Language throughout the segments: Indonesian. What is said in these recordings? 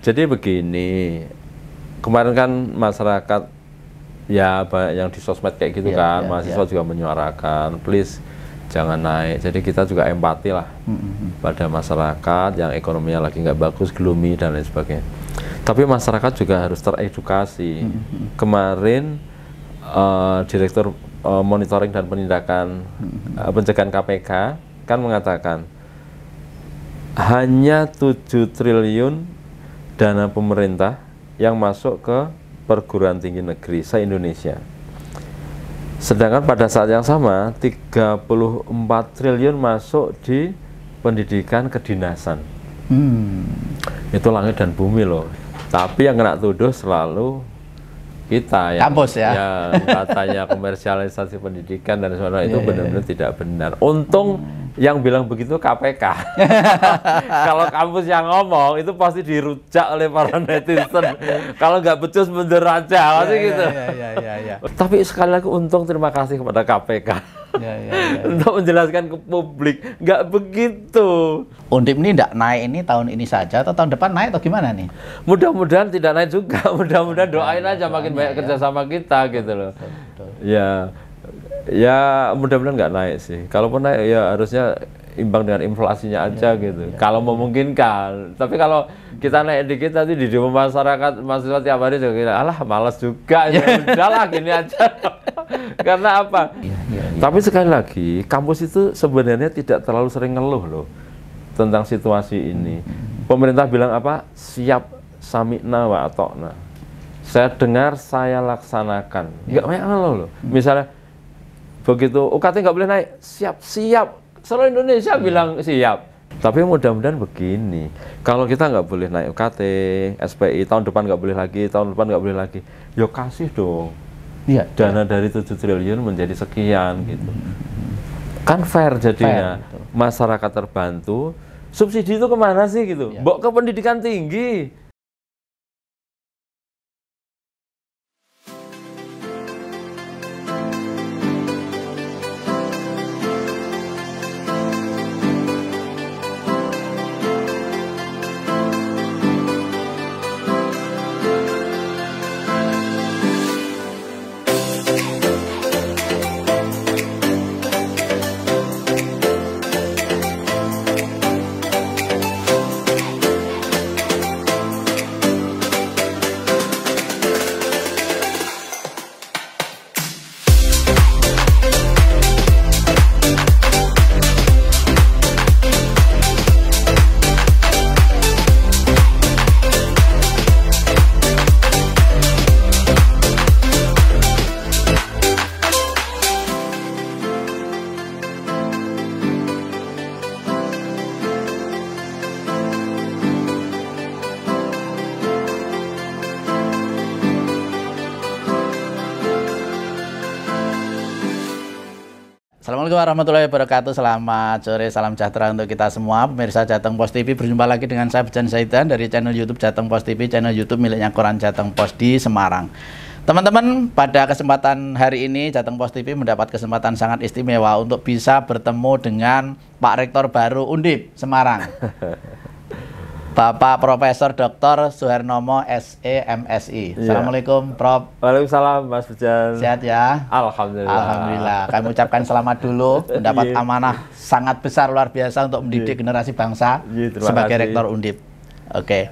Jadi begini, kemarin kan masyarakat ya banyak yang di sosmed kayak gitu kan, mahasiswa juga menyuarakan, please jangan naik. Jadi kita juga empati lah pada masyarakat yang ekonominya lagi nggak bagus, gloomy dan lain sebagainya. Tapi masyarakat juga harus teredukasi. Kemarin Direktur Monitoring dan Penindakan Pencegahan KPK kan mengatakan hanya 7 triliun dana pemerintah yang masuk ke perguruan tinggi negeri se-Indonesia. Sedangkan pada saat yang sama 34 triliun masuk di pendidikan kedinasan. Itu langit dan bumi loh. Tapi yang kena tuduh selalu kita ya. Kampus ya. Yang katanya komersialisasi pendidikan dan sebagainya itu benar-benar tidak benar. Untung yang bilang begitu KPK. Kalau kampus yang ngomong itu pasti dirujak oleh para netizen. Kalau nggak becus mundur aja, pasti gitu. Tapi sekali lagi untung, terima kasih kepada KPK untuk menjelaskan ke publik. Nggak begitu. Undip ini nggak naik ini tahun ini saja atau tahun depan naik atau gimana nih? Mudah-mudahan tidak naik juga. Mudah-mudahan doain aja makin banyak kerjasama kita gitu loh. Ya mudah-mudahan nggak naik sih. Kalaupun naik ya harusnya imbang dengan inflasinya aja gitu. Kalau memungkinkan. Tapi kalau kita naik dikit nanti di demo masyarakat mahasiswa tiap hari juga kira, alah malas juga. Ya udahlah gini aja. Karena apa? Tapi sekali lagi kampus itu sebenarnya tidak terlalu sering ngeluh loh tentang situasi ini. Pemerintah bilang apa? Siap, sami'na wa atokna. Saya dengar, saya laksanakan. Nggak banyak ngeluh loh. Misalnya begitu UKT nggak boleh naik, siap. Seluruh Indonesia bilang siap. Tapi mudah-mudahan begini, kalau kita nggak boleh naik UKT, SPI, tahun depan nggak boleh lagi, tahun depan nggak boleh lagi, ya kasih dong. Dana dari 7 triliun menjadi sekian gitu. Kan fair jadinya. Masyarakat terbantu, subsidi itu kemana sih gitu? Bawa ke pendidikan tinggi. Assalamualaikum warahmatullahi wabarakatuh. Selamat sore, salam sejahtera untuk kita semua. Pemirsa Jateng Post TV, berjumpa lagi dengan saya Bejan Zaidan dari channel YouTube Jateng Post TV, channel YouTube miliknya Koran Jateng Post di Semarang. Teman-teman, pada kesempatan hari ini Jateng Post TV mendapat kesempatan sangat istimewa untuk bisa bertemu dengan Pak Rektor baru Undip Semarang, Bapak Profesor Dr. Suhernomo SE MSI. Assalamualaikum Prof. Waalaikumsalam Mas Bejan. Sehat ya? Alhamdulillah. Alhamdulillah. Kami ucapkan selamat dulu mendapat amanah sangat besar luar biasa untuk mendidik generasi bangsa sebagai Rektor Undip. Oke.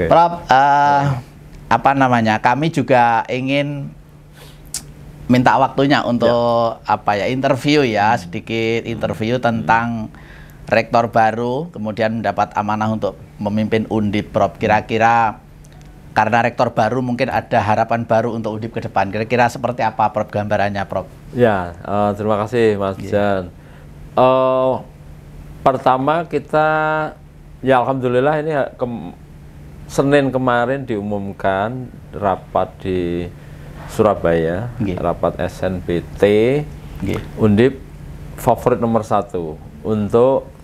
Prof, apa namanya? Kami juga ingin minta waktunya untuk interview ya, sedikit interview tentang Rektor baru, kemudian mendapat amanah untuk memimpin Undip, Prof. Kira-kira karena Rektor baru mungkin ada harapan baru untuk Undip ke depan. Kira-kira seperti apa, Prof, gambarannya, Prof? Ya, terima kasih Mas Jan. Pertama kita, ya Alhamdulillah ini Senin kemarin diumumkan rapat di Surabaya, rapat SNBT, Undip favorit nomor 1 untuk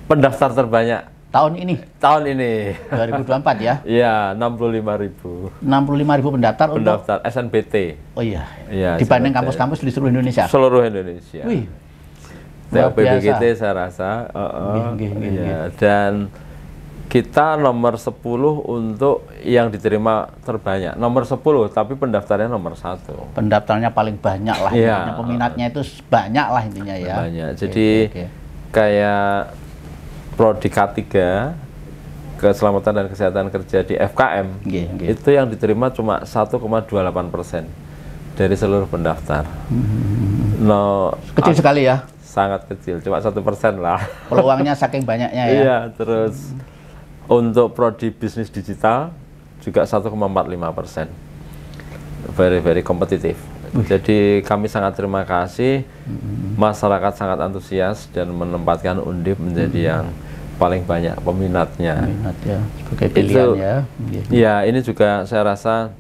pendaftar terbanyak tahun ini. 2024 ya? Iya, 65.000. 65.000 pendaftar untuk SNBT. Oh iya. Dibanding kampus-kampus di seluruh Indonesia. Seluruh Indonesia. Wih. TOPBGT saya rasa. Dan Kita nomor 10 untuk yang diterima terbanyak. Nomor 10, tapi pendaftarnya nomor 1. Pendaftarnya paling banyak lah. Iya. Peminatnya itu banyak lah intinya ya. Banyak. Jadi kayak Prodi K3, Keselamatan dan Kesehatan Kerja di FKM, itu yang diterima cuma 1,28% dari seluruh pendaftar. Kecil sekali ya? Sangat kecil, cuma 1% lah. Peluangnya saking banyaknya ya? Iya, terus untuk Prodi Bisnis Digital juga 1,45%. Very kompetitif. Jadi kami sangat terima kasih, masyarakat sangat antusias dan menempatkan Undip menjadi yang paling banyak peminatnya. Peminat ya, sebagai pilihan ya. Ya, ini juga saya rasa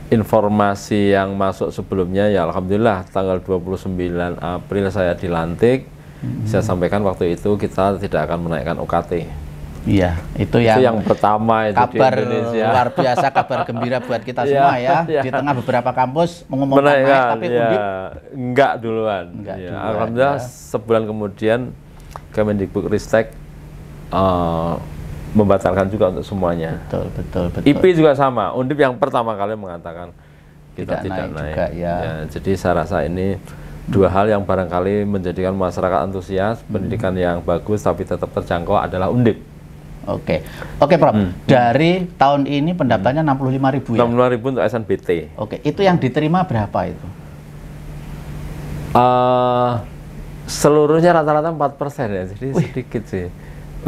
informasi yang masuk sebelumnya ya alhamdulillah tanggal 29 April saya dilantik. Saya sampaikan waktu itu kita tidak akan menaikkan UKT. Iya, itu yang pertama itu kabar di Indonesia. Luar biasa, kabar gembira buat kita semua ya. Di tengah beberapa kampus mengumumkan naik, tapi Undip enggak duluan. Alhamdulillah sebulan kemudian Kemendikbud Ristek membatalkan juga untuk semuanya. Betul. IP juga sama. Undip yang pertama kali mengatakan kita tidak naik. Juga, ya. Jadi saya rasa ini dua hal yang barangkali menjadikan masyarakat antusias, pendidikan yang bagus tapi tetap terjangkau adalah Undip. Oke, Prof. Dari tahun ini pendaftarnya 65.000 ya? 65.000 untuk SNBT. Oke, itu yang diterima berapa itu? Seluruhnya rata-rata 4% ya, jadi sedikit sih.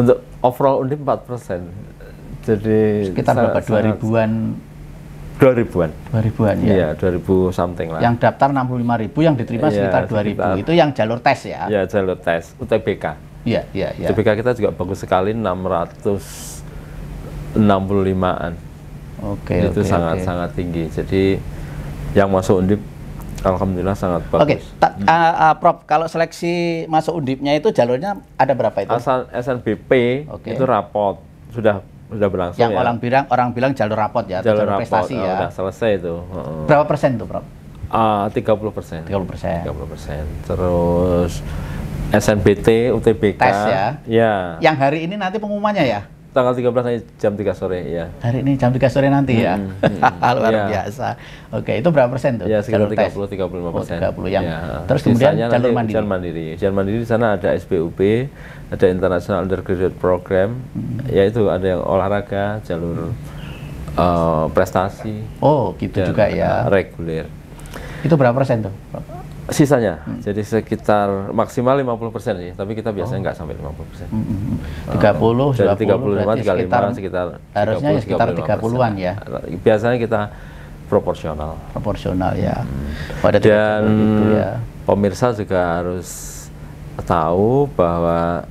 Untuk overall Undip 4%. Jadi sekitar berapa? 2000-an? 2000-an ya? Iya, 2000 something lah. Yang daftar 65.000, yang diterima sekitar 2000. Itu yang jalur tes ya? Iya, jalur tes, UTBK. Iya. UTBK kita juga bagus sekali, 665-an. Itu sangat tinggi. Jadi yang masuk Undip alhamdulillah sangat bagus. Prof, kalau seleksi masuk Undipnya itu jalurnya ada berapa itu? SNBP itu rapot sudah berlangsung. Yang orang bilang jalur rapot ya, jalur prestasi ya. Sudah selesai itu. Berapa persen tuh, Prof? 30%. 30%. Terus SNBT, UTBK. Tes ya? Ya. Yang hari ini nanti pengumumannya ya? Tanggal 13 nanti jam 3 sore ya. Hari ini jam 3 sore nanti ya? Luar biasa. Oke, itu berapa persen tuh? Ya, sekitar 30-35%. 30 yang. Terus kemudian jalur mandiri. Jalur mandiri di sana ada SPUP, ada International Undergraduate Program, yaitu ada yang olahraga, jalur prestasi. Oh, gitu juga ya. Reguler. Itu berapa persen tuh? Sisanya, jadi sekitar maksimal 50% sih, tapi kita biasanya nggak sampai 50%. 30, jadi 35, 35 sekitar harusnya 30, sekitar 30-an ya. Biasanya kita proporsional. Proporsional ya. Dan pemirsa juga harus tahu bahwa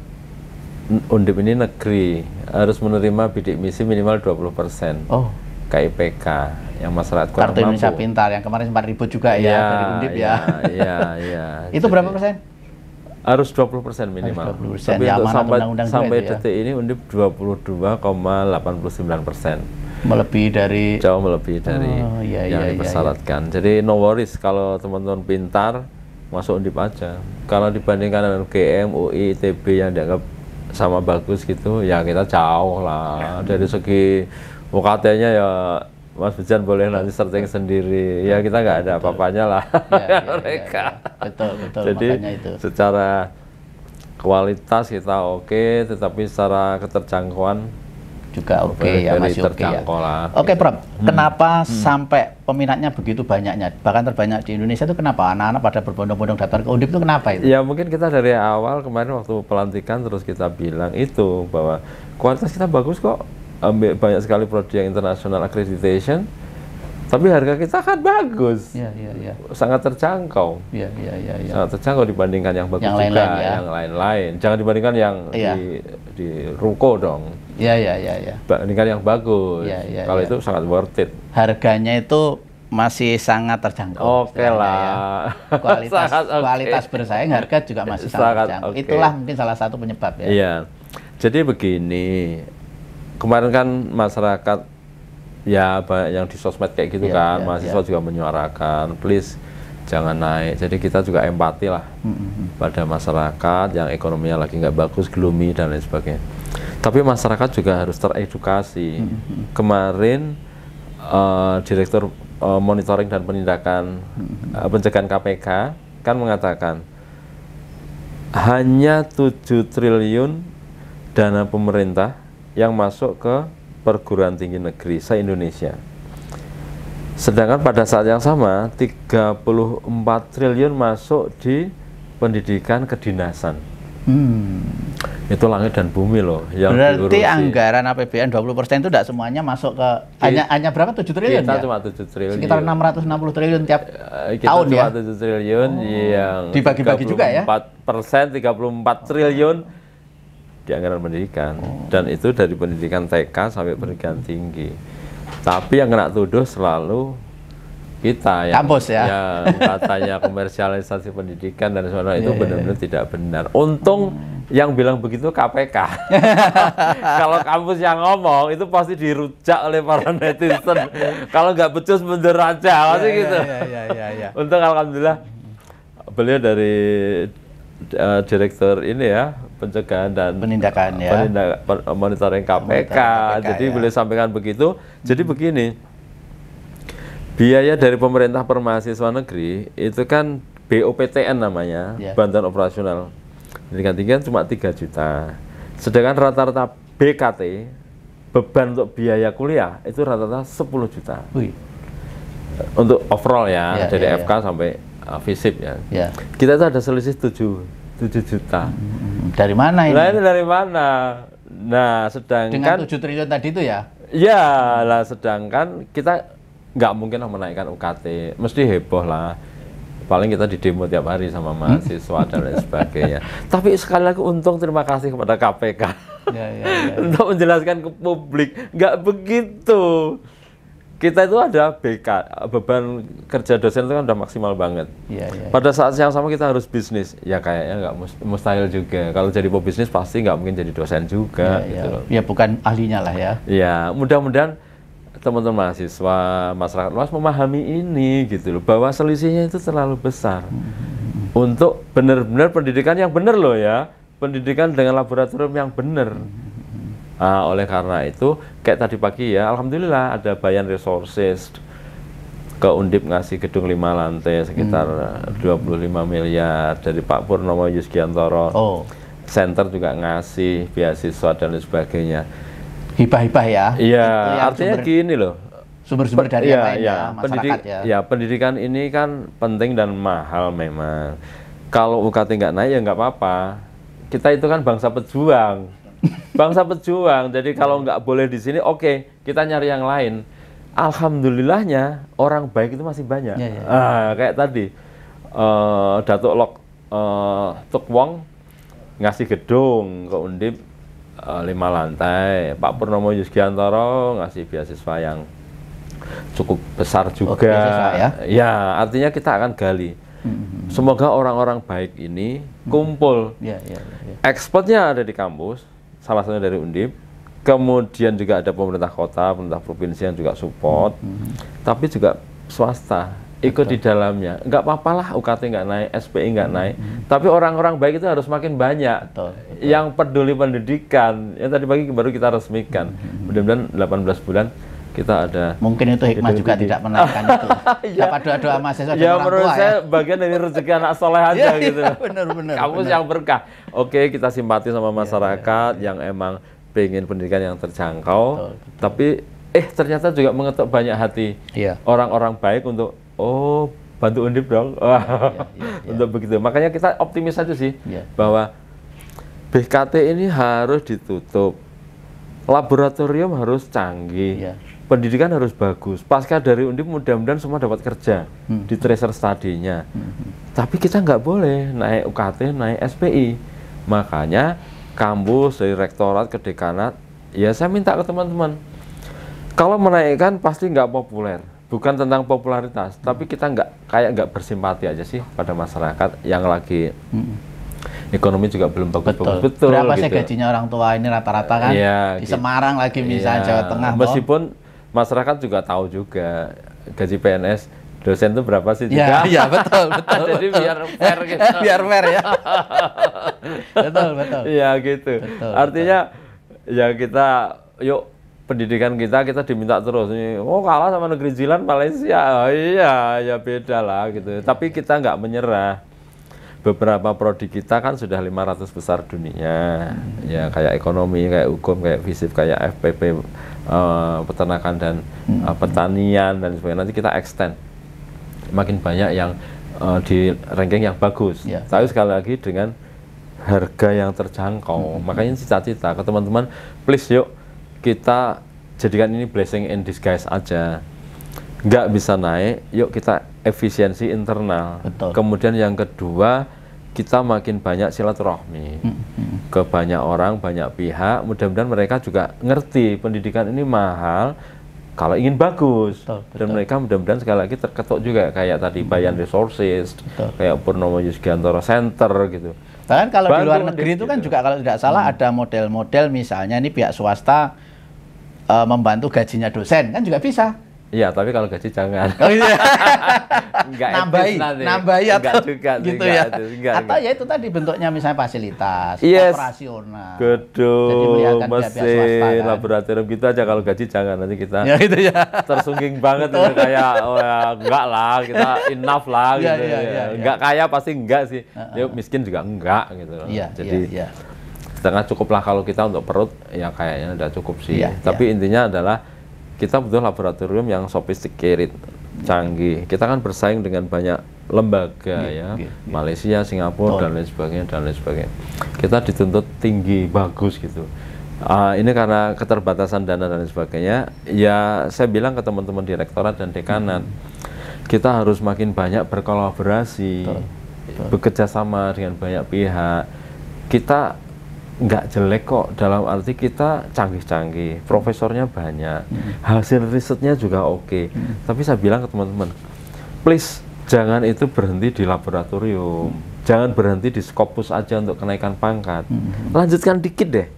Undip ini negeri harus menerima bidik misi minimal 20%. KIPK yang masyarakat kurang mampu. Kartu Indonesia Pintar yang kemarin 4.000 juga ya dari Undip ya. Iya. Itu berapa persen? Harus 20% minimal. 20%. Tapi ya, untuk sampai detik ini Undip 22,89%. Jauh melebihi dari yang dipersyaratkan. Jadi no worries kalau teman-teman pintar masuk Undip aja. Kalau dibandingkan dengan UGM, UI, ITB yang dianggap sama bagus gitu, ya kita jauh lah dari segi UKT-nya ya. Mas Bijan boleh nanti searching sendiri, ya kita nggak ada apa-apanya lah mereka. Betul. Jadi itu. Secara kualitas kita oke, tetapi secara keterjangkauan juga oke ya, masih oke ya. Oke, Prof, kenapa sampai peminatnya begitu banyaknya, bahkan terbanyak di Indonesia itu kenapa? Anak-anak pada berbondong-bondong daftar ke Undip itu kenapa itu? Ya mungkin kita dari awal kemarin waktu pelantikan terus kita bilang itu bahwa kualitas kita bagus kok. Ambil banyak sekali prodi yang international accreditation, tapi harga kita kan bagus, sangat terjangkau, sangat terjangkau dibandingkan yang bagus yang juga, yang lain-lain. Jangan dibandingkan yang di ruko dong. Bandingkan yang bagus. Kalau itu sangat worth it. Harganya itu masih sangat terjangkau. Oke lah. Ya. Kualitas bersaing, harga juga masih sangat terjangkau. Itulah mungkin salah satu penyebab ya. Iya. Jadi begini. Kemarin kan masyarakat ya banyak yang di sosmed kayak gitu kan, mahasiswa juga menyuarakan, please jangan naik. Jadi kita juga empati lah pada masyarakat yang ekonominya lagi nggak bagus, gloomy dan lain sebagainya. Tapi masyarakat juga harus teredukasi. Kemarin Direktur Monitoring dan Penindakan Pencegahan KPK kan mengatakan hanya 7 triliun dana pemerintah yang masuk ke perguruan tinggi negeri se-Indonesia. Sedangkan pada saat yang sama 34 triliun masuk di pendidikan kedinasan. Itu langit dan bumi loh yang berarti diurusi. Anggaran APBN 20% itu tidak semuanya masuk ke hanya berapa 7 triliun kita ya? Cuma 7 triliun. Sekitar 660 triliun tiap kita tahun cuma ya. 7 triliun yang dibagi-bagi juga ya. 4%, 34 triliun di anggaran pendidikan. Dan itu dari pendidikan TK sampai pendidikan tinggi. Tapi yang kena tuduh selalu kita yang kampus ya. Yang katanya komersialisasi pendidikan dan sebagainya itu benar-benar tidak benar. Untung yang bilang begitu KPK. Kalau kampus yang ngomong itu pasti dirujak oleh para netizen. Kalau nggak becus mundur aja, pasti gitu. Untung alhamdulillah beliau dari direktur ini ya pencegahan dan penindakan monitoring KPK. Jadi beliau sampaikan begitu. Jadi begini, biaya dari pemerintah per mahasiswa negeri itu kan BOPTN namanya, bantuan operasional pendidikan tinggi cuma 3 juta. Sedangkan rata-rata BKT, beban untuk biaya kuliah itu rata-rata 10 juta. Untuk overall ya, dari FK sampai FISIP ya. Kita itu ada selisih 7 juta. Dari mana ini? Nah, ini dari mana? Nah, sedangkan dengan 7 triliun tadi itu ya? Ya, lah sedangkan kita nggak mungkin menaikkan UKT, mesti heboh lah. Paling kita di demo tiap hari sama mahasiswa dan lain sebagainya. Tapi sekali lagi untung terima kasih kepada KPK untuk menjelaskan ke publik. Nggak begitu. Kita itu ada BK, beban kerja dosen itu kan udah maksimal banget. Pada saat yang sama kita harus bisnis. Ya kayaknya nggak mustahil juga. Kalau jadi pebisnis pasti nggak mungkin jadi dosen juga. Gitu loh. Ya bukan ahlinya lah ya. Ya mudah-mudahan teman-teman mahasiswa, masyarakat luas memahami ini gitu loh, bahwa selisihnya itu terlalu besar untuk benar-benar pendidikan yang benar loh ya, pendidikan dengan laboratorium yang benar. Nah, oleh karena itu kayak tadi pagi ya, alhamdulillah ada Bayan Resources ke Undip ngasih gedung 5 lantai sekitar 25 miliar dari Pak Purnomo Yusgiantoro. Center juga ngasih beasiswa dan lain sebagainya. Hibah-hibah ya? Iya, artinya gini loh. Sumber-sumber dari yang lain ya, masyarakat ya. Pendidikan ini kan penting dan mahal memang. Kalau UKT nggak naik ya nggak apa-apa. Kita itu kan bangsa pejuang. Bangsa pejuang, jadi kalau nggak boleh di sini, oke, kita nyari yang lain. Alhamdulillahnya orang baik itu masih banyak. Kayak tadi, Datuk Lok Tuk Wong ngasih gedung ke Undip 5 lantai, Pak Purnomo Yusgiantoro ngasih beasiswa yang cukup besar juga. Ya, artinya kita akan gali. Semoga orang-orang baik ini kumpul. Ekspornya ada di kampus, salah satunya dari Undip. Kemudian juga ada pemerintah kota, pemerintah provinsi yang juga support. Tapi juga swasta ikut di dalamnya. Nggak apa-apa lah UKT nggak naik, SPI nggak naik. Tapi orang-orang baik itu harus makin banyak. Yang peduli pendidikan. Yang tadi pagi baru kita resmikan. Mudah-mudahan 18 bulan kita ada. Mungkin itu hikmah juga tidak menaikkan itu. Dapat doa-doa mahasiswa dan orang menurut tua saya bagian dari rezeki anak soleh aja gitu. Benar-benar. Kampus yang berkah. Oke, kita simpati sama masyarakat yang emang pengen pendidikan yang terjangkau. Tapi ternyata juga mengetuk banyak hati orang-orang baik untuk bantu Undip dong. Untuk begitu. Makanya kita optimis aja sih bahwa BKT ini harus ditutup. Laboratorium harus canggih. Pendidikan harus bagus. Pasca dari Undip mudah-mudahan semua dapat kerja di tracer study-nya. Tapi kita nggak boleh naik UKT, naik SPI. Makanya kampus dari rektorat ke dekanat, ya saya minta ke teman-teman, kalau menaikkan pasti nggak populer. Bukan tentang popularitas, tapi kita nggak bersimpati aja sih pada masyarakat yang lagi ekonomi juga belum bagus-bagus. Betul. Berapa sih gajinya orang tua ini rata-rata kan? Di Semarang lagi misalnya Jawa Tengah. Meskipun masyarakat juga tahu juga gaji PNS dosen itu berapa sih juga? Iya betul. Jadi biar fair gitu. Biar fair ya. Betul. Iya gitu. Artinya ya kita yuk pendidikan kita diminta terus nih. Oh kalah sama negeri jiran Malaysia, oh, iya ya beda lah gitu. Tapi kita nggak menyerah. Beberapa prodi kita kan sudah 500 besar dunia, ya kayak ekonomi, kayak hukum, kayak FISIP, kayak FPP, peternakan dan pertanian dan sebagainya. Nanti kita extend makin banyak yang di ranking yang bagus. Tapi sekali lagi dengan harga yang terjangkau. Makanya cita-cita ke teman-teman, please yuk kita jadikan ini blessing in disguise aja. Nggak bisa naik, yuk kita efisiensi internal. Betul. Kemudian yang kedua, kita makin banyak silaturahmi ke banyak orang, banyak pihak. Mudah-mudahan mereka juga ngerti pendidikan ini mahal kalau ingin bagus. Betul. Dan mereka mudah-mudahan sekali lagi terketuk juga kayak tadi Bayan Resources, kayak Purnomo Yusgiantoro Center gitu. Bahkan kalau di luar negeri itu kan juga kalau tidak salah ada model-model, misalnya ini pihak swasta membantu gajinya dosen, kan juga bisa. Iya, tapi kalau gaji jangan. Oh iya. Enggak nambahi atau juga, gitu ya. Atau ya itu tadi bentuknya misalnya fasilitas, operasional. Gedung, mesin, laboratorium gitu aja. Kalau gaji jangan, nanti kita ya, gitu ya. tersungging banget itu kayak oh ya, enggak lah, kita enough lah gitu. Enggak kaya pasti enggak sih. Yuk miskin juga enggak gitu. Jadi setengah cukup lah kalau kita untuk perut ya kayaknya udah cukup sih. Tapi intinya adalah kita butuh laboratorium yang sophisticated, canggih. Kita kan bersaing dengan banyak lembaga Malaysia, Singapura dan lain sebagainya. Kita dituntut tinggi, bagus gitu. Ini karena keterbatasan dana dan lain sebagainya. Ya saya bilang ke teman-teman direktorat dan dekanat, kita harus makin banyak berkolaborasi, bekerja sama dengan banyak pihak. Kita nggak jelek kok, dalam arti kita canggih-canggih, profesornya banyak, hasil risetnya juga oke. Tapi saya bilang ke teman-teman, please jangan itu berhenti di laboratorium, jangan berhenti di Scopus aja untuk kenaikan pangkat, lanjutkan dikit deh,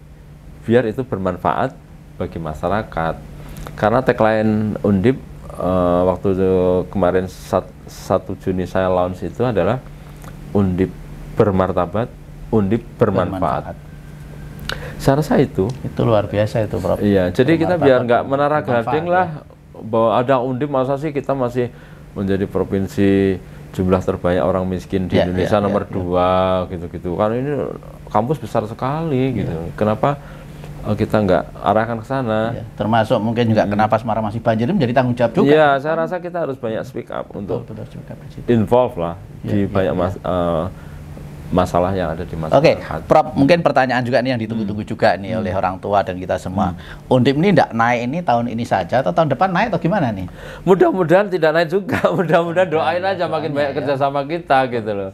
biar itu bermanfaat bagi masyarakat. Karena tagline Undip waktu itu kemarin 1 Juni saya launch itu adalah Undip bermartabat, Undip bermanfaat. Saya rasa itu luar biasa itu, Prof. Iya, jadi kita biar nggak menara gading lah bahwa ada Undip, masa sih kita masih menjadi provinsi jumlah terbanyak orang miskin di Indonesia nomor 2 gitu-gitu. Kan ini kampus besar sekali gitu. Kenapa kita nggak arahkan ke sana? Termasuk mungkin juga kenapa Semarang masih banjir menjadi tanggung jawab juga. Iya, saya rasa kita harus banyak speak up untuk involve lah di banyak masalah yang ada di masyarakat. Oke, Prof, mungkin pertanyaan juga nih yang ditunggu-tunggu juga nih oleh orang tua dan kita semua. Undip ini tidak naik ini tahun ini saja atau tahun depan naik atau gimana nih? Mudah-mudahan tidak naik juga. Mudah-mudahan doain aja makin banyak kerjasama kita gitu loh.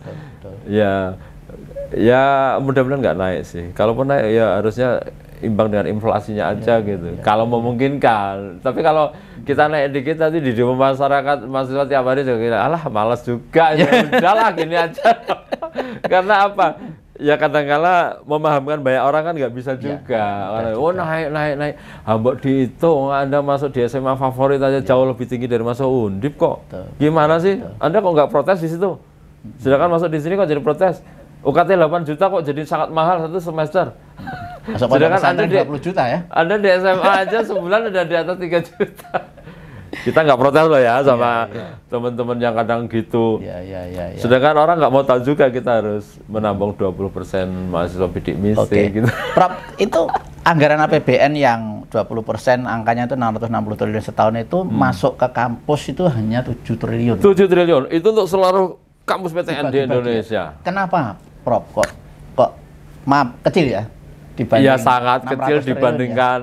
Ya mudah-mudahan nggak naik sih. Kalaupun naik ya harusnya imbang dengan inflasinya aja gitu. Kalau memungkinkan. Tapi kalau kita naik dikit nanti di demo masyarakat mahasiswa tiap hari juga alah malas juga. Ya udahlah gini aja. Karena apa? Ya kadang-kala memahamkan banyak orang kan nggak bisa juga. Oh naik. Mbok dihitung Anda masuk di SMA favorit aja jauh lebih tinggi dari masuk Undip kok. Gimana sih? Anda kok nggak protes di situ? Sedangkan masuk di sini kok jadi protes. UKT 8 juta kok jadi sangat mahal satu semester. Sedangkan Anda di 20 juta ya? Anda di SMA aja sebulan udah di atas 3 juta. Kita nggak protes loh ya sama teman-teman yang kadang gitu. Sedangkan orang nggak mau tahu juga kita harus menambang 20% mahasiswa bidik misi gitu. Prof, itu anggaran APBN yang 20% angkanya itu 660 triliun setahun itu masuk ke kampus itu hanya 7 triliun. 7 triliun itu untuk seluruh kampus PTN di Indonesia. Kenapa, Prof? Kok maaf kecil ya? Iya sangat kecil dibandingkan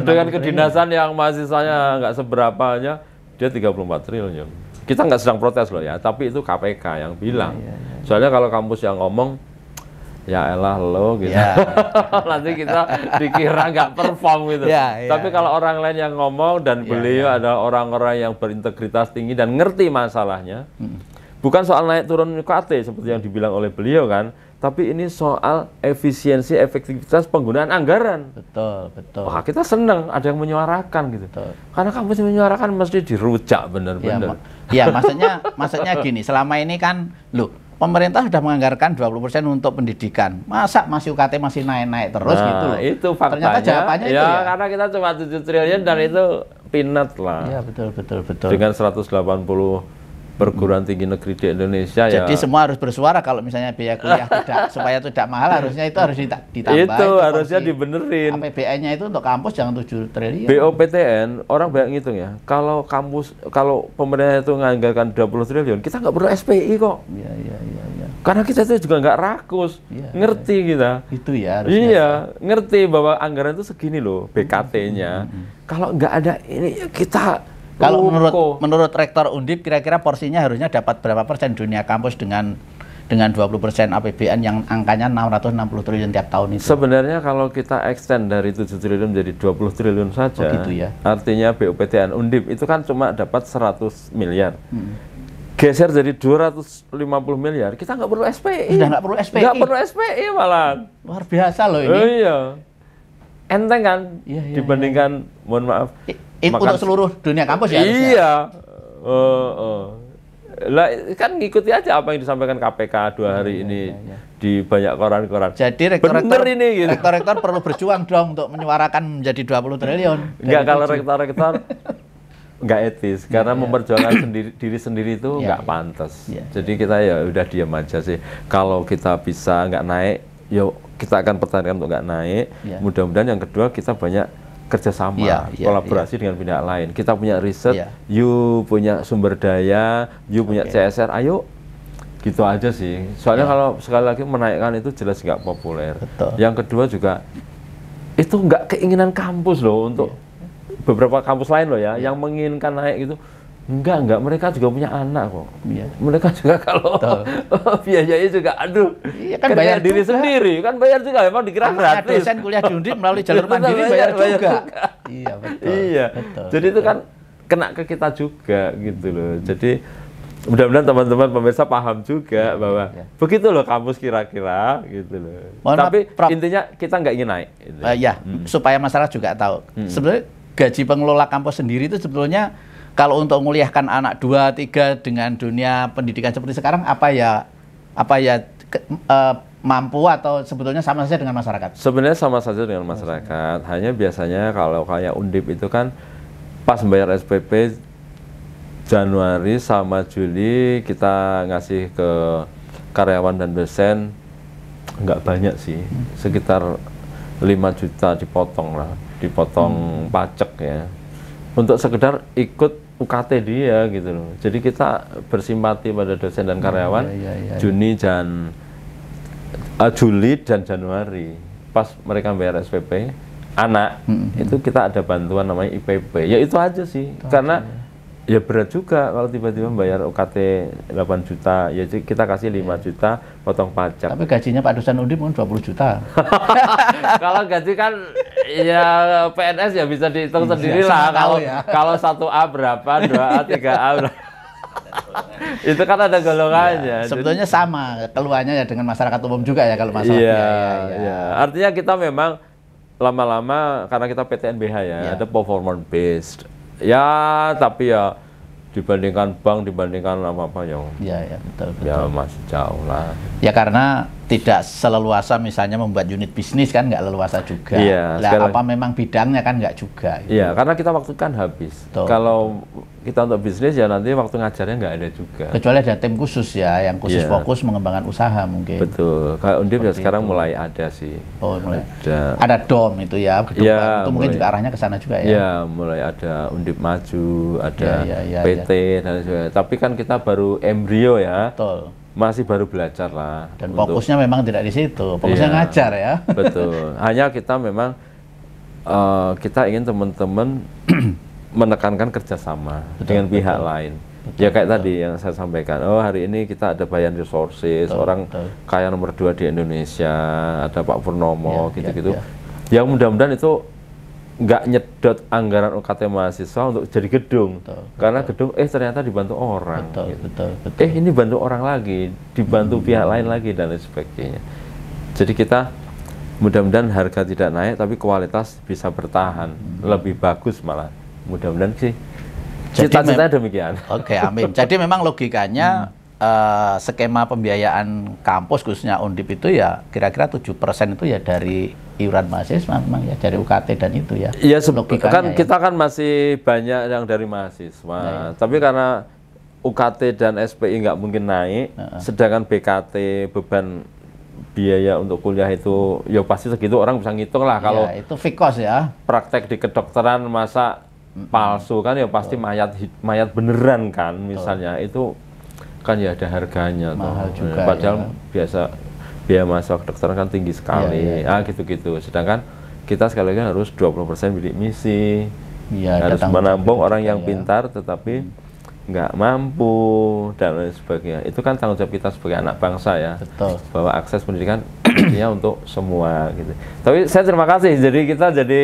dengan kedinasan yang mahasiswanya nggak seberapanya, dia 34 triliun. Kita nggak sedang protes loh ya, tapi itu KPK yang bilang. Soalnya kalau kampus yang ngomong, ya elah lo gitu. Nanti kita dikira nggak perform gitu. Tapi kalau orang lain yang ngomong dan beliau adalah orang-orang yang berintegritas tinggi dan ngerti masalahnya, bukan soal naik turun UKT seperti yang dibilang oleh beliau kan, tapi ini soal efisiensi, efektivitas penggunaan anggaran. Betul. Wah, kita senang ada yang menyuarakan gitu. Karena kampus menyuarakan mesti dirujak benar-benar. Iya, maksudnya gini, selama ini kan, pemerintah sudah menganggarkan 20% untuk pendidikan. Masa masih UKT masih naik-naik terus gitu loh. Itu faktanya. Ternyata jawabannya itu ya. Karena kita cuma 7 triliun dan itu peanut lah. Iya, betul. Dengan 180 perguruan tinggi negeri di Indonesia. Jadi semua harus bersuara kalau misalnya biaya kuliah supaya tidak mahal, harusnya itu harus ditambah. Itu harusnya dibenerin. APBN-nya itu untuk kampus jangan 7 triliun. BOPTN, orang banyak ngitung ya. Kalau pemerintah itu menganggarkan 20 triliun, kita nggak perlu SPI kok. Iya. Karena kita itu juga nggak rakus, ngerti kita. Itu ya harusnya. Iya, ngerti bahwa anggaran itu segini loh, BKT-nya. Kalau nggak ada ini, kita kalau menurut Rektor Undip, kira-kira porsinya harusnya dapat berapa persen dunia kampus dengan 20% APBN yang angkanya 660 triliun tiap tahun itu? Sebenarnya kalau kita extend dari 7 triliun menjadi 20 triliun saja, gitu ya. Artinya BOPTN Undip itu kan cuma dapat 100 miliar. Geser jadi 250 miliar, kita nggak perlu SPI. Sudah nggak perlu SPI? Nggak perlu SPI malah. Luar biasa loh ini. Oh, iya. Enteng kan dibandingkan, mohon maaf. Untuk seluruh dunia kampus ya? Iya. Lah kan ngikuti aja apa yang disampaikan KPK 2 hari ini di banyak koran-koran. Jadi rektor-rektor perlu berjuang dong untuk menyuarakan menjadi 20 triliun. Enggak, kalau rektor-rektor nggak etis karena memperjuangkan diri sendiri itu nggak pantas. Jadi kita ya udah diam aja sih. Kalau kita bisa nggak naik, yuk kita akan pertahankan untuk nggak naik. Mudah-mudahan yang kedua kita banyak kerjasama, kolaborasi dengan pihak lain. Kita punya riset, you punya sumber daya, you punya CSR, ayo gitu aja sih. Soalnya kalau sekali lagi menaikkan itu jelas nggak populer. Yang kedua juga itu nggak keinginan kampus loh untuk beberapa kampus lain loh ya, yang menginginkan naik gitu. Enggak, mereka juga punya anak kok. Mereka juga kalau biayanya juga, aduh, kan bayar diri juga sendiri, kan bayar juga, emang dikira gratis. Dosen kuliah di Undip melalui jalur mandiri bayar juga. Iya, betul. Iya, jadi itu kan kena ke kita juga gitu loh. Jadi mudah-mudahan teman-teman pemirsa paham juga bahwa begitu loh kampus kira-kira gitu loh. Tapi intinya kita nggak ingin naik. Gitu. Supaya masyarakat juga tahu. Sebenarnya gaji pengelola kampus sendiri itu sebetulnya kalau untuk menguliahkan anak 2, 3 dengan dunia pendidikan seperti sekarang apa ya mampu atau sebetulnya sama saja dengan masyarakat? Sebenarnya sama saja dengan masyarakat. Hanya biasanya kalau kayak Undip itu kan pas membayar SPP Januari sama Juli kita ngasih ke karyawan dan dosen nggak banyak sih, sekitar 5 juta dipotong pajak ya. Untuk sekedar ikut UKT dia gitu loh. Jadi kita bersimpati pada dosen dan karyawan. Juli dan Januari pas mereka bayar SPP anak itu kita ada bantuan namanya IPP. Ya itu aja sih. Karena ya berat juga kalau tiba-tiba membayar UKT 8 juta, ya kita kasih 5 juta potong pajak. Tapi gajinya Pak dosen Undip mungkin 20 juta. Kalau gaji kan ya PNS ya bisa dihitung sendiri lah. Kalau 1A berapa, 2A, 3A berapa. Itu kan ada golongannya. Sebetulnya sama keluhannya ya dengan masyarakat umum juga ya kalau masalah. Iya. Artinya kita memang lama-lama karena kita PTNBH ya, ada performance based. Ya, tapi ya dibandingkan bank, dibandingkan apa-apa ya. Iya, betul. Ya masih jauh lah. Ya karena tidak seleluasa misalnya membuat unit bisnis kan nggak leluasa juga. Iya. Apa memang bidangnya kan nggak juga. Gitu. Iya, karena kita waktu kan habis. Kalau kita untuk bisnis ya nanti waktu ngajarnya nggak ada juga. Kecuali ada tim khusus ya, yang khusus fokus mengembangkan usaha mungkin. Betul. Kalau Undip ya sekarang mulai ada sih. Oh, mulai. Ada DOM itu ya, gedung itu mungkin juga arahnya ke sana juga ya. Iya, mulai ada Undip Maju, ada PT dan sebagainya. Tapi kan kita baru embrio ya. Betul. Masih baru belajar lah. Dan fokusnya memang tidak di situ, fokusnya ngajar ya. Betul. Hanya kita memang kita ingin teman-teman menekankan kerjasama dengan pihak lain. Ya kayak tadi yang saya sampaikan. Oh hari ini kita ada Bayan Resources, orang kaya nomor 2 di Indonesia, ada Pak Purnomo, gitu-gitu. Yang mudah-mudahan itu nggak nyedot anggaran UKT mahasiswa untuk jadi gedung, karena gedung ternyata dibantu orang. Betul. Ini bantu orang lagi, dibantu pihak lain lagi dan lain sebagainya. Jadi kita mudah-mudahan harga tidak naik, tapi kualitas bisa bertahan, lebih bagus malah. Mudah-mudahan sih. Cita-citanya demikian. Oke, amin. Jadi memang logikanya skema pembiayaan kampus khususnya Undip itu ya kira-kira 7% itu ya dari iuran mahasiswa memang ya, dari UKT dan itu ya. Iya, kan kita kan masih banyak yang dari mahasiswa. Tapi karena UKT dan SPI nggak mungkin naik, sedangkan BKT beban biaya untuk kuliah itu ya pasti segitu, orang bisa ngitung lah. Kalau itu fikos ya. Praktek di kedokteran masa palsu kan ya pasti mayat beneran kan, misalnya itu kan ya ada harganya mahal tuh. Juga padahal ya. Biasa biaya mahasiswa kedokteran kan tinggi sekali. Gitu-gitu. Sedangkan kita sekali lagi harus 20% bidik misi. Harus menampung orang yang pintar tetapi nggak mampu dan lain sebagainya. Itu kan tanggung jawab kita sebagai anak bangsa ya. Betul. Bahwa akses pendidikan intinya untuk semua gitu. Tapi saya terima kasih, jadi kita jadi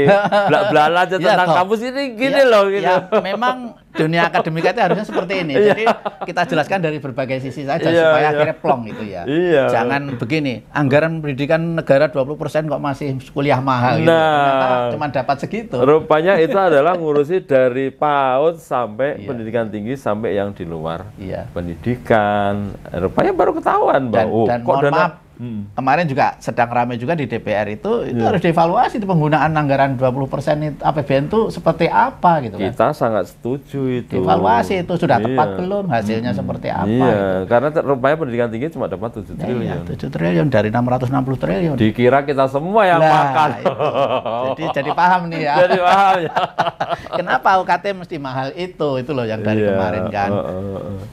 belak-belakan aja tentang kampus ini gini loh gitu. Ya, memang dunia akademika itu harusnya seperti ini. Jadi kita jelaskan dari berbagai sisi saja supaya akhirnya plong gitu ya. Jangan begini, anggaran pendidikan negara 20% kok masih kuliah mahal gitu. Ternyata cuma dapat segitu. Rupanya itu adalah ngurusi dari PAUD sampai pendidikan tinggi sampai yang di luar pendidikan. Rupanya baru ketahuan bahwa dan mohon maaf, kemarin juga sedang ramai juga di DPR itu harus dievaluasi itu penggunaan anggaran 20% APBN itu seperti apa gitu kan. Kita sangat setuju itu. Dievaluasi itu sudah tepat belum, hasilnya seperti apa gitu. Karena rupanya pendidikan tinggi cuma dapat 7 triliun. 7 triliun dari 660 triliun. Dikira kita semua yang makan. Jadi paham nih ya. Jadi paham ya. Kenapa UKT mesti mahal itu loh yang dari kemarin kan.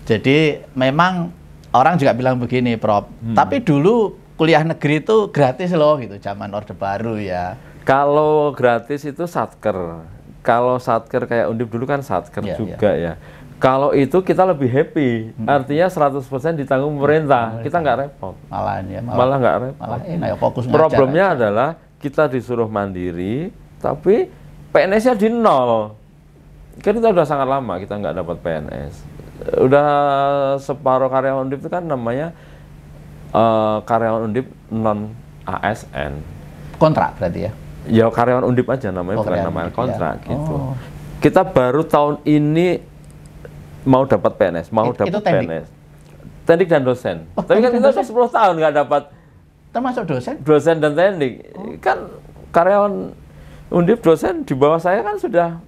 Jadi memang orang juga bilang begini, Prof. Tapi dulu kuliah negeri itu gratis loh gitu, zaman Orde Baru ya. Kalau gratis itu satker. Kalau satker kayak Undip dulu kan satker juga ya. Kalau itu kita lebih happy. Artinya 100% ditanggung pemerintah. Kita nggak repot. Malah nggak repot. Malah enak fokus ngajar. Problemnya adalah kita disuruh mandiri, tapi PNS-nya di nol. Kan kita udah sangat lama kita nggak dapat PNS. Udah separuh karyawan Undip itu kan namanya karyawan Undip non ASN. Kontrak berarti ya? Ya karyawan Undip aja namanya, bukan namanya kontrak gitu. Kita baru tahun ini mau dapat PNS, dapat PNS. Teknik dan dosen. Tapi kan kita 10 tahun nggak dapat. Termasuk dosen? Dosen dan teknik. Kan karyawan Undip dosen di bawah saya kan sudah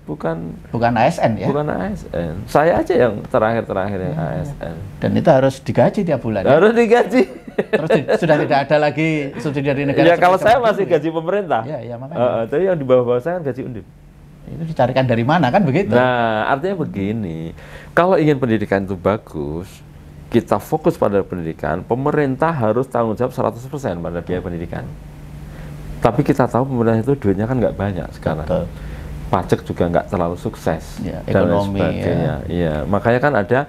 bukan ASN ya? Bukan ASN. Saya aja yang terakhir yang ASN. Dan itu harus digaji tiap bulan. Harus digaji. Terus sudah tidak ada lagi subsidi dari negara. Ya kalau saya masih gaji pemerintah. Ya makanya. Tapi yang di bawah saya kan gaji Undip. Itu dicarikan dari mana kan begitu? Nah, artinya begini. Kalau ingin pendidikan itu bagus, kita fokus pada pendidikan, pemerintah harus tanggung jawab 100% pada biaya pendidikan. Tapi kita tahu pemerintah itu duitnya kan nggak banyak sekarang. Betul. Pajak juga nggak terlalu sukses dan ekonomi lain sebagainya. Iya, makanya kan ada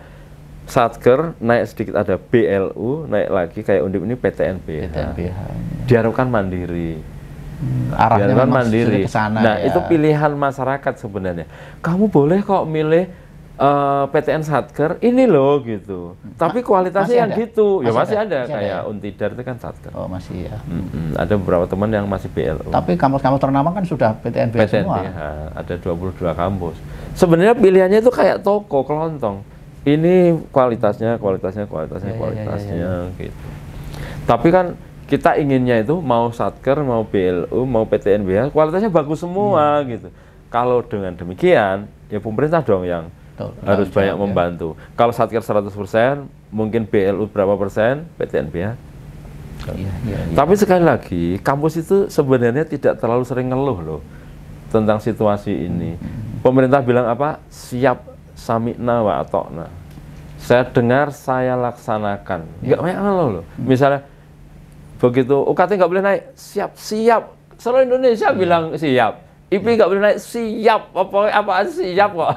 satker naik sedikit, ada BLU naik lagi kayak Undip ini PTNBH. Diharapkan mandiri. Arahnya memang mandiri. Kesana, nah itu pilihan masyarakat sebenarnya. Kamu boleh kok milih PTN Satker ini loh gitu. Tapi kualitasnya yang gitu. Ya masih ada kayak Untidar itu kan Satker. Oh masih ya. Ada beberapa teman yang masih BLU. Tapi kampus-kampus ternama kan sudah PTNBH semua. Ada 22 kampus. Sebenarnya pilihannya itu kayak toko kelontong. Ini kualitasnya gitu. Tapi kan kita inginnya itu mau Satker, mau BLU, mau PTNBH kualitasnya bagus semua gitu. Kalau dengan demikian ya pemerintah dong yang harus banyak membantu. Kalau Satker 100%, mungkin BLU berapa persen, PTNBH. Tapi sekali lagi, kampus itu sebenarnya tidak terlalu sering ngeluh loh tentang situasi ini. Pemerintah bilang apa? Siap, sami'na wa atokna. Saya dengar, saya laksanakan. Nggak banyak ngeluh loh. Misalnya begitu UKT nggak boleh naik, siap. Seluruh Indonesia bilang siap. IP nggak boleh naik, siap, apa siap kok.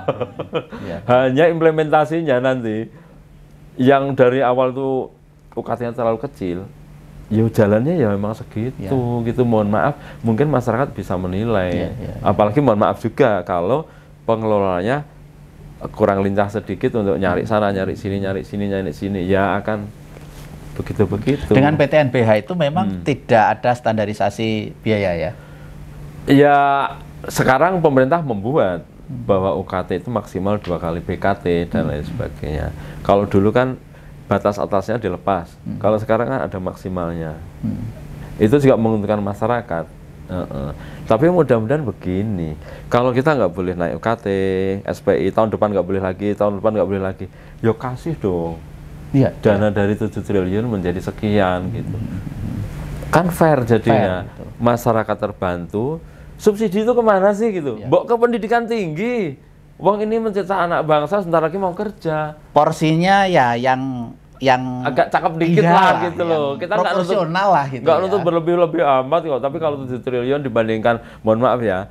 Hanya implementasinya nanti yang dari awal tuh UKT-nya terlalu kecil, ya jalannya ya memang segitu gitu. Mohon maaf, mungkin masyarakat bisa menilai. Apalagi mohon maaf juga kalau pengelolanya kurang lincah sedikit untuk nyari sana, nyari sini, ya akan begitu. Dengan PTNBH itu memang tidak ada standarisasi biaya ya? Ya sekarang pemerintah membuat bahwa UKT itu maksimal 2 kali BKT dan lain sebagainya. Kalau dulu kan batas atasnya dilepas. Kalau sekarang kan ada maksimalnya. Itu juga menguntungkan masyarakat. Tapi mudah-mudahan begini, kalau kita nggak boleh naik UKT, SPI, tahun depan nggak boleh lagi, tahun depan nggak boleh lagi, yo kasih dong. Iya, dana dari 7 triliun menjadi sekian gitu. Kan fair jadinya. Fair, masyarakat terbantu. Subsidi itu kemana sih gitu? Mbok ke pendidikan tinggi. Uang ini mencetak anak bangsa, sebentar lagi mau kerja. Porsinya ya yang agak cakep dikit lah gitu loh. Kita nggak proporsional lah gitu. Nggak nuntut berlebih-lebih amat kok. Tapi kalau 7 triliun dibandingkan, mohon maaf ya,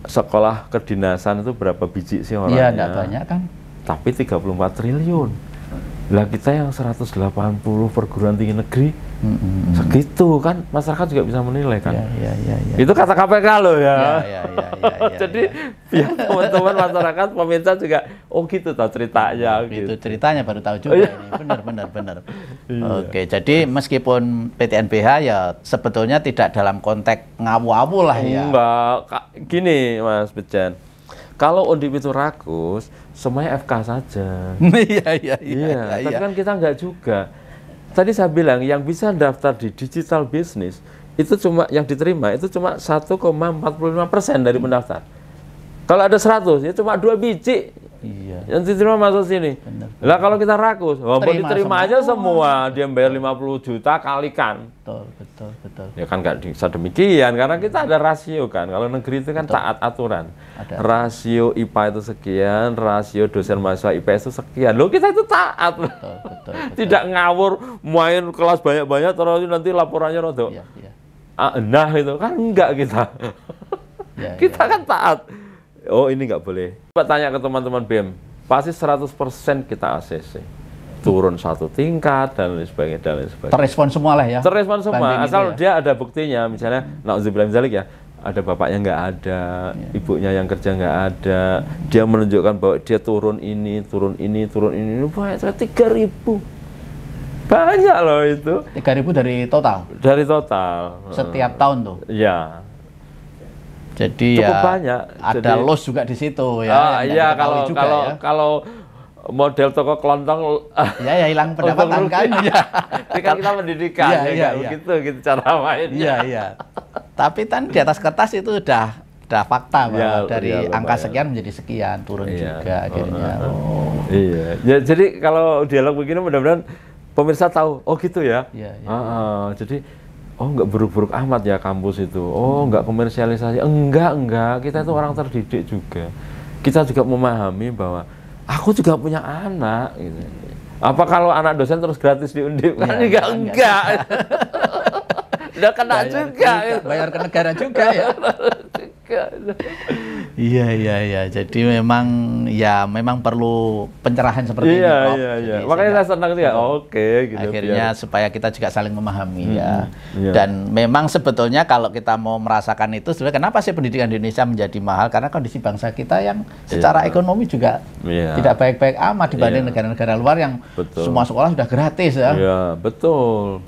sekolah kedinasan itu berapa biji sih orangnya? Iya, nggak banyak kan. Tapi 34 triliun. Lah kita yang 180 perguruan tinggi negeri, segitu kan masyarakat juga bisa menilai kan. Ya. Itu kata KPK loh ya. Ya. Jadi biar teman-teman masyarakat pemirsa juga, oh gitu tau ceritanya. Itu ceritanya baru tahu juga ini. Benar. Oke, jadi meskipun PTNBH ya sebetulnya tidak dalam konteks ngawu-awu lah ya. Enggak, gini Mas Bejan. Kalau Undip itu rakus, semuanya FK saja. Iya. Tapi kan kita enggak juga. Tadi saya bilang yang bisa daftar di digital business itu cuma yang diterima itu cuma 1,45% dari pendaftar. Kalau ada 100 ya cuma 2 biji. Iya. Yang diterima masuk sini. Lah kalau kita rakus, mau diterima aja semua, dia bayar 50 juta kalikan. Betul. Ya kan nggak bisa demikian karena kita ada rasio kan. Kalau negeri itu kan taat aturan. Rasio IPA itu sekian, rasio dosen mahasiswa IPS itu sekian. Loh kita itu taat. Betul. Tidak ngawur main kelas banyak-banyak terus nanti laporannya rodok. Nah itu kan enggak kita. Kita kan taat. Oh ini nggak boleh. Coba tanya ke teman-teman BEM, pasti 100% kita ACC. Turun 1 tingkat dan lain sebagainya. Terrespon semua lah ya. Terrespon semua, asal dia ada buktinya. Misalnya, na'udzubillah misalnya ya, ada bapaknya nggak ada, ibunya yang kerja nggak ada. Dia menunjukkan bahwa dia turun ini. Banyak sekali, 3.000. Banyak loh itu. 3.000 dari total? Dari total. Setiap tahun tuh? Iya. Jadi cukup ya banyak. Ada loss juga di situ ya. Iya, kalau model toko kelontong ya hilang pendapatan kan. Ini kan kita pendidikan begitu cara main. Iya. Tapi kan di atas kertas itu udah fakta bahwa dari angka sekian menjadi sekian, turun juga akhirnya. Iya. Ya, jadi kalau dialog begini mudah-mudahan pemirsa tahu, oh gitu ya. Jadi nggak buruk-buruk amat ya kampus itu. Nggak komersialisasi. Enggak. Kita itu orang terdidik juga. Kita juga memahami bahwa aku juga punya anak. Gitu. Apa kalau anak dosen terus gratis di Undip? Kan juga enggak. Udah kena juga. Bayar ke negara juga ya. Iya. Jadi memang perlu pencerahan seperti ini. Iya. Makanya saya senang juga. Gitu. Akhirnya supaya kita juga saling memahami ya. Dan memang sebetulnya kalau kita mau merasakan itu, sebenarnya kenapa sih pendidikan di Indonesia menjadi mahal? Karena kondisi bangsa kita yang secara ekonomi juga tidak baik-baik amat dibanding negara-negara luar yang semua sekolah sudah gratis ya. Iya, betul.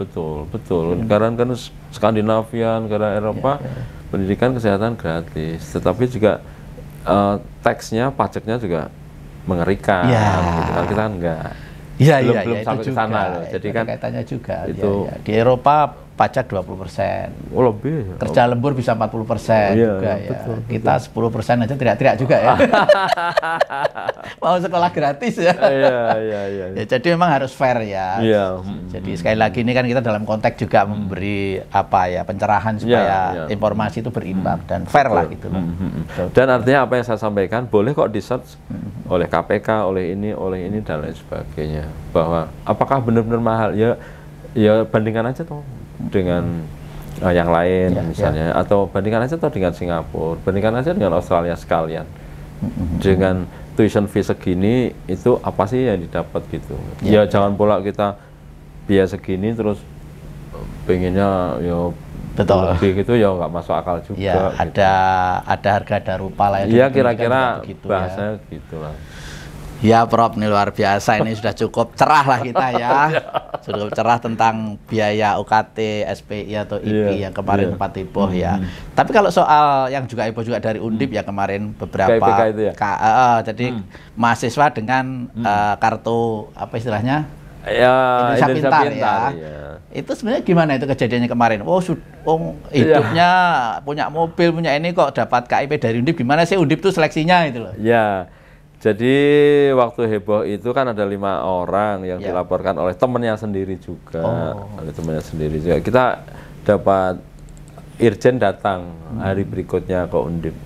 Karena kan Skandinavia, negara Eropa, pendidikan kesehatan gratis, tetapi juga taksnya, pajaknya juga mengerikan. Kita kan enggak. Belum sampai ke sana loh. Jadi kan kaitannya juga. Itu di Eropa pajak 20%. Lebih. Kerja lembur bisa 40% juga ya. Betul. Kita 10% aja teriak-teriak juga ya. Mau sekolah gratis ya. Iya. Jadi memang harus fair ya. Jadi sekali lagi ini kan kita dalam konteks juga memberi pencerahan supaya informasi itu berimbang dan fair lah gitu. Dan artinya apa yang saya sampaikan boleh kok di-search oleh KPK, oleh ini dan lain sebagainya. Bahwa apakah benar-benar mahal? Ya bandingkan aja toh dengan yang lain misalnya, atau bandingkan aja toh dengan Singapura, bandingkan aja dengan Australia sekalian. Dengan tuition fee segini itu apa sih yang didapat gitu. Jangan pula kita biaya segini terus pengennya lebih gitu nggak masuk akal juga. Ada harga ada rupa lah ya. Kira-kira bahasanya gitulah. Ya Prof, ini luar biasa, ini sudah cukup cerah lah kita ya. Cukup cerah tentang biaya UKT, SPI atau IP yang kemarin sempat heboh ya. Tapi kalau soal yang juga heboh juga dari Undip ya kemarin beberapa KIPK itu ya? Jadi mahasiswa dengan kartu apa istilahnya? Ya, Indonesia Pintar ya. Itu sebenarnya gimana itu kejadiannya kemarin? Hidupnya punya mobil, punya ini kok dapat KIP dari Undip, gimana sih Undip itu seleksinya itu loh? Ya, jadi waktu heboh itu kan ada 5 orang yang dilaporkan oleh temennya sendiri juga. Oleh temennya sendiri juga. Kita dapat Irjen datang hari berikutnya ke Undip.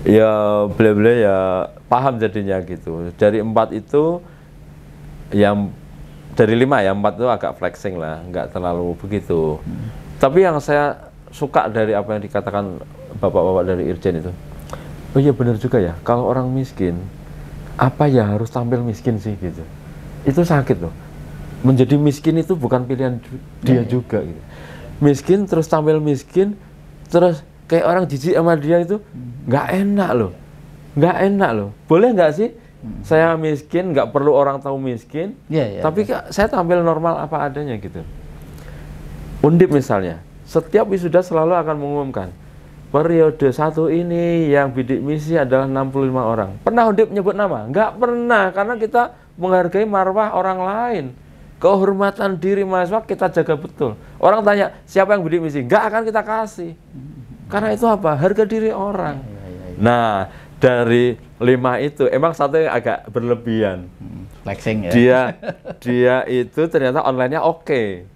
Ya beliau-beliau ya paham jadinya gitu. Dari 4 itu yang dari 5 ya 4 itu agak flexing lah, nggak terlalu begitu. Tapi yang saya suka dari apa yang dikatakan bapak-bapak dari Irjen itu, oh iya benar juga ya, kalau orang miskin, apa ya harus tampil miskin sih gitu. Itu sakit loh. Menjadi miskin itu bukan pilihan dia juga gitu. Miskin terus tampil miskin, terus kayak orang jijik sama dia itu nggak enak loh. Nggak enak loh. Boleh nggak sih? Saya miskin, nggak perlu orang tahu miskin, tapi saya tampil normal apa adanya gitu. Undip misalnya, setiap wisuda selalu akan mengumumkan, periode 1 ini yang bidik misi adalah 65 orang. Pernah Undip nyebut nama? Nggak pernah, karena kita menghargai marwah orang lain. Kehormatan diri mahasiswa kita jaga betul. Orang tanya, siapa yang bidik misi? Nggak akan kita kasih. Karena itu apa? Harga diri orang. Nah, dari 5 itu emang satu yang agak berlebihan, flexing ya. Dia itu ternyata online-nya oke,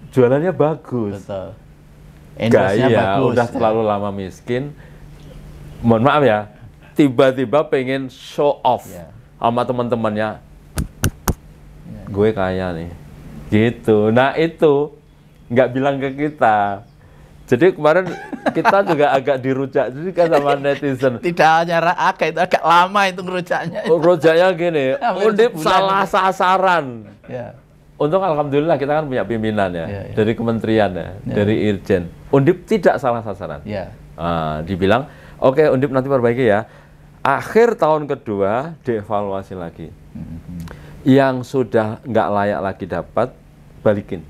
jualannya bagus, betul. Gaya bagus, udah terlalu lama miskin, mohon maaf ya, tiba-tiba pengen show off sama teman-temannya, gue kaya nih, gitu. Nah itu nggak bilang ke kita. Jadi kemarin kita juga agak dirujak juga sama netizen. Tidak hanya itu agak lama itu ngerujaknya. Rujaknya gini, Undip salah sasaran. Untung alhamdulillah kita kan punya pimpinan ya, dari kementerian ya, dari Irjen. Undip tidak salah sasaran. Dibilang, oke, Undip nanti perbaiki ya. Akhir tahun kedua dievaluasi lagi. Yang sudah nggak layak lagi dapat, balikin.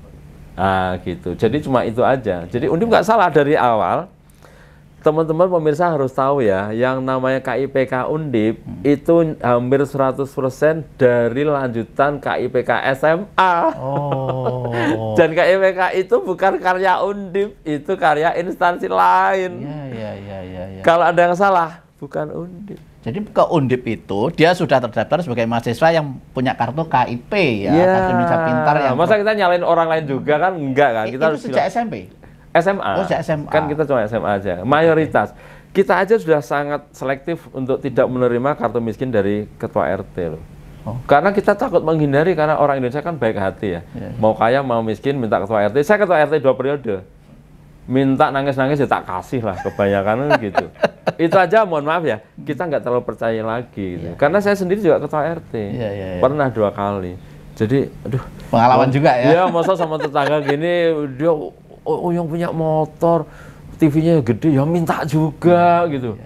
Gitu. Jadi cuma itu aja. Jadi Undip nggak salah dari awal. Teman-teman pemirsa harus tahu ya, yang namanya KIPK Undip itu hampir 100% dari lanjutan KIPK SMA. Dan KIPK itu bukan karya Undip, itu karya instansi lain. Kalau ada yang salah, bukan Undip. Jadi ke Undip itu dia sudah terdaftar sebagai mahasiswa yang punya kartu KIP kartu Indonesia Pintar yang. Masa kita nyalain orang lain juga kan? Enggak kan? Kita itu sejak SMP. SMA. Sejak SMA. Kan kita cuma SMA aja. Mayoritas. Kita aja sudah sangat selektif untuk tidak menerima kartu miskin dari ketua RT loh. Karena kita takut menghindari, karena orang Indonesia kan baik hati ya. Mau kaya mau miskin minta ketua RT. Saya ketua RT 2 periode. Minta nangis-nangis ya tak kasih lah, kebanyakan gitu. Itu aja mohon maaf ya, kita nggak terlalu percaya lagi gitu. Karena saya sendiri juga ketua RT, pernah 2 kali. Jadi, aduh, pengalaman juga ya. Iya, masa sama tetangga gini, dia yang punya motor, TV-nya gede, ya minta juga gitu.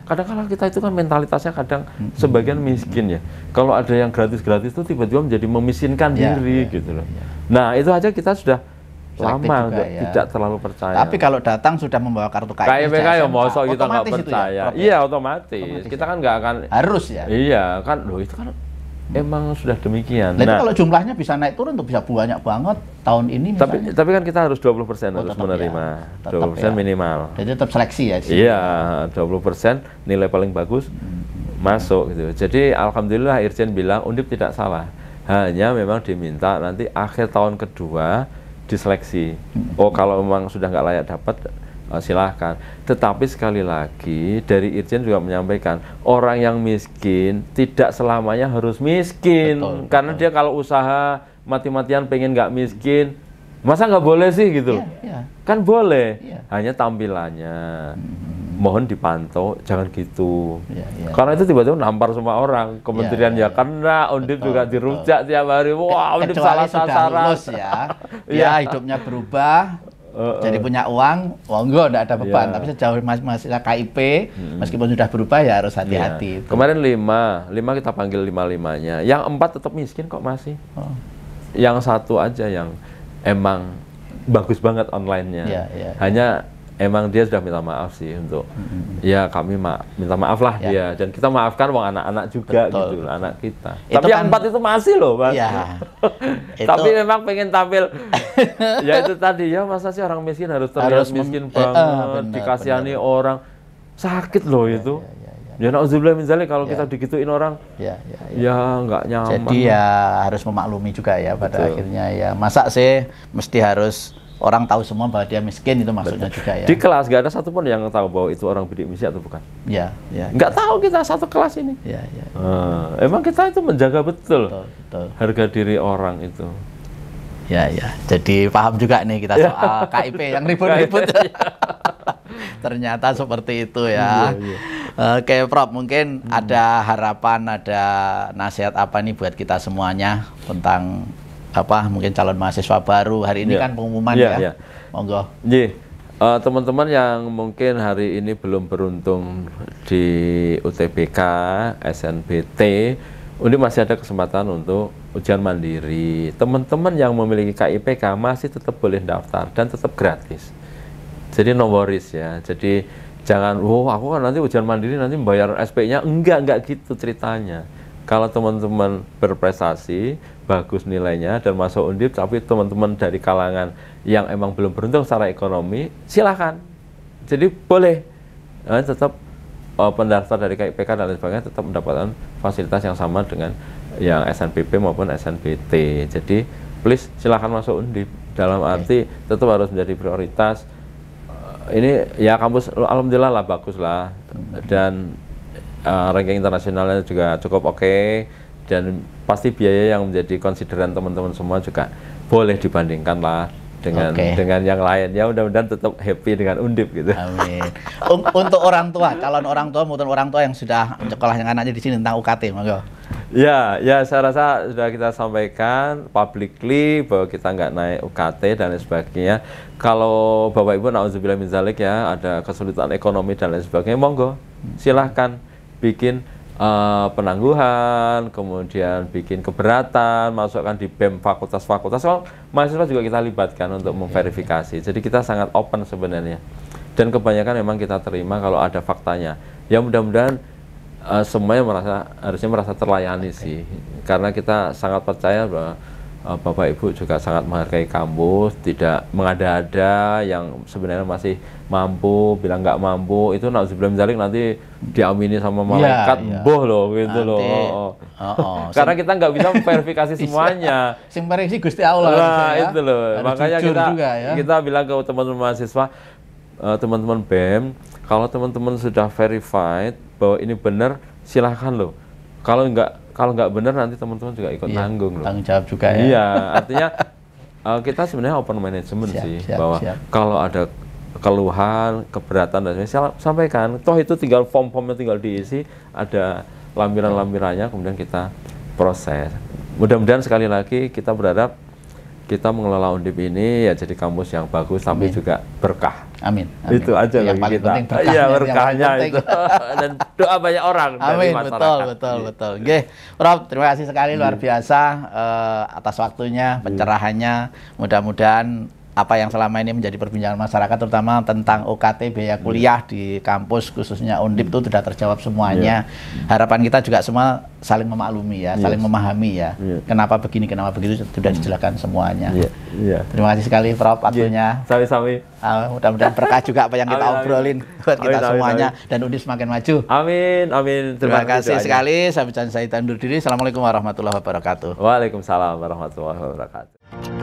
Kadang-kadang kita itu kan mentalitasnya kadang sebagian miskin ya. Kalau ada yang gratis-gratis itu tiba-tiba menjadi memiskinkan diri gitu loh. Nah, itu aja kita sudah lama untuk tidak terlalu percaya. Tapi kalau datang sudah membawa kartu KIPK ya mosok kita nggak percaya. Iya otomatis. Kita kan nggak akan. Harus ya. Iya kan, loh itu kan emang sudah demikian. Nah, itu kalau jumlahnya bisa naik turun tuh bisa banyak banget tahun ini misalnya. Tapi kan kita harus 20% harus menerima. 20% minimal. Jadi tetap seleksi ya. Iya 20% nilai paling bagus masuk gitu. Jadi alhamdulillah Irjen bilang Undip tidak salah. Hanya memang diminta nanti akhir tahun kedua diseleksi. Kalau memang sudah nggak layak dapat, silahkan. Tetapi sekali lagi dari Irjen juga menyampaikan, orang yang miskin tidak selamanya harus miskin. Karena dia kalau usaha mati-matian pengen nggak miskin, masa nggak boleh sih gitu? Kan boleh. Hanya tampilannya. Mohon dipantau, jangan gitu. Karena itu tiba-tiba nampar semua orang. Kementerian ya kena, Undip juga dirujak tiap hari. Wah, Undip salah sasaran. Ya hidupnya berubah, jadi punya uang, monggo enggak ada beban. Tapi sejauh masih KIP, meskipun sudah berubah ya harus hati-hati. Kemarin 5 kita panggil 5-5-nya. Yang 4 tetap miskin kok masih. Yang 1 aja yang emang bagus banget online-nya. Hanya emang dia sudah minta maaf sih untuk ya kami minta maaf lah dia, dan kita maafkan uang anak-anak juga gitu, anak kita. Tapi yang 4 itu masih loh, Mas. Tapi memang pengen tampil ya itu tadi ya, masa sih orang miskin harus terlihat miskin banget, dikasihani orang, sakit loh itu. Ya na'udzubillah min dzalik, kalau kita digituin orang ya nggak nyaman. Jadi ya harus memaklumi juga ya pada akhirnya ya. Masa sih mesti harus orang tahu semua bahwa dia miskin, itu maksudnya juga ya. Di kelas nggak ada satupun yang tahu bahwa itu orang bidik misi atau bukan. Nggak tahu kita satu kelas ini. Emang kita itu menjaga betul harga diri orang itu. Jadi paham juga nih kita soal KIP yang ribut-ribut. Ternyata seperti itu ya. Oke, Prof, mungkin ada harapan, ada nasihat apa nih buat kita semuanya tentang mungkin calon mahasiswa baru hari ini kan pengumuman monggo. Teman-teman yang mungkin hari ini belum beruntung di UTBK, SNBT, Undip masih ada kesempatan untuk ujian mandiri. Teman-teman yang memiliki KIPK masih tetap boleh daftar dan tetap gratis. Jadi no worries ya. Jadi jangan, aku kan nanti ujian mandiri nanti bayar SP-nya. Enggak gitu ceritanya. Kalau teman-teman berprestasi, bagus nilainya dan masuk Undip, tapi teman-teman dari kalangan yang emang belum beruntung secara ekonomi, silahkan. Jadi boleh tetap pendaftar dari KIPK dan lain sebagainya tetap mendapatkan fasilitas yang sama dengan yang SNPP maupun SNBT. Jadi please silahkan masuk Undip. Dalam arti tetap harus menjadi prioritas. Ini ya kampus alhamdulillah lah, bagus lah, dan ranking internasionalnya juga cukup oke, dan pasti biaya yang menjadi konsideran teman-teman semua juga boleh dibandingkan lah dengan yang lain. Ya mudah-mudahan tetap happy dengan Undip gitu. Amin. Untuk orang tua, calon orang tua maupun orang tua yang sudah sekolah yang anaknya di sini tentang UKT, monggo. Ya saya rasa sudah kita sampaikan publicly bahwa kita nggak naik UKT dan lain sebagainya. Kalau Bapak Ibu na'udzubillah min dzalik ya ada kesulitan ekonomi dan lain sebagainya, monggo silahkan bikin penangguhan, kemudian bikin keberatan, masukkan di BEM fakultas-fakultas. Kalau mahasiswa juga kita libatkan untuk memverifikasi. Jadi kita sangat open sebenarnya. Dan kebanyakan memang kita terima kalau ada faktanya. Ya mudah-mudahan semuanya harusnya merasa terlayani sih. Karena kita sangat percaya bahwa Bapak Ibu juga sangat menghargai kampus, tidak mengada-ada yang sebenarnya masih mampu, bilang nggak mampu, itu na'udzubillah min dzalik nanti diamini sama malaikat, boh loh gitu loh. Karena kita nggak bisa memverifikasi semuanya. Sing merisi Gusti Allah. Nah, itu loh. Makanya kita bilang ke teman-teman mahasiswa, teman-teman BEM, kalau teman-teman sudah verified bahwa ini benar, silahkan loh. Kalau nggak benar nanti teman-teman juga ikut tanggung loh. Tanggung jawab juga ya. Iya, artinya kita sebenarnya open management bahwa kalau ada keluhan, keberatan dan sebagainya sampaikan. Toh itu tinggal form-formnya tinggal diisi, ada lampiran-lampirannya, kemudian kita proses. Mudah-mudahan sekali lagi kita berharap kita mengelola Undip ini ya jadi kampus yang bagus tapi juga berkah. Amin. Itu aja yang bagi kita. Iya, berkahnya itu. Dan doa banyak orang dari masyarakat. Betul. Oke, Prof, terima kasih sekali luar biasa atas waktunya, pencerahannya. Mudah-mudahan apa yang selama ini menjadi perbincangan masyarakat terutama tentang UKT biaya kuliah di kampus khususnya Undip itu sudah terjawab semuanya. Harapan kita juga semua saling memaklumi ya, saling memahami ya. Kenapa begini, kenapa begitu sudah dijelaskan semuanya. Terima kasih sekali Prof waktunya. Sami-sami. Mudah-mudahan berkah juga apa yang kita obrolin buat kita semuanya dan Undip semakin maju. Amin. Terima kasih sekali. Saya undur diri. Assalamualaikum warahmatullahi wabarakatuh. Waalaikumsalam warahmatullahi wabarakatuh.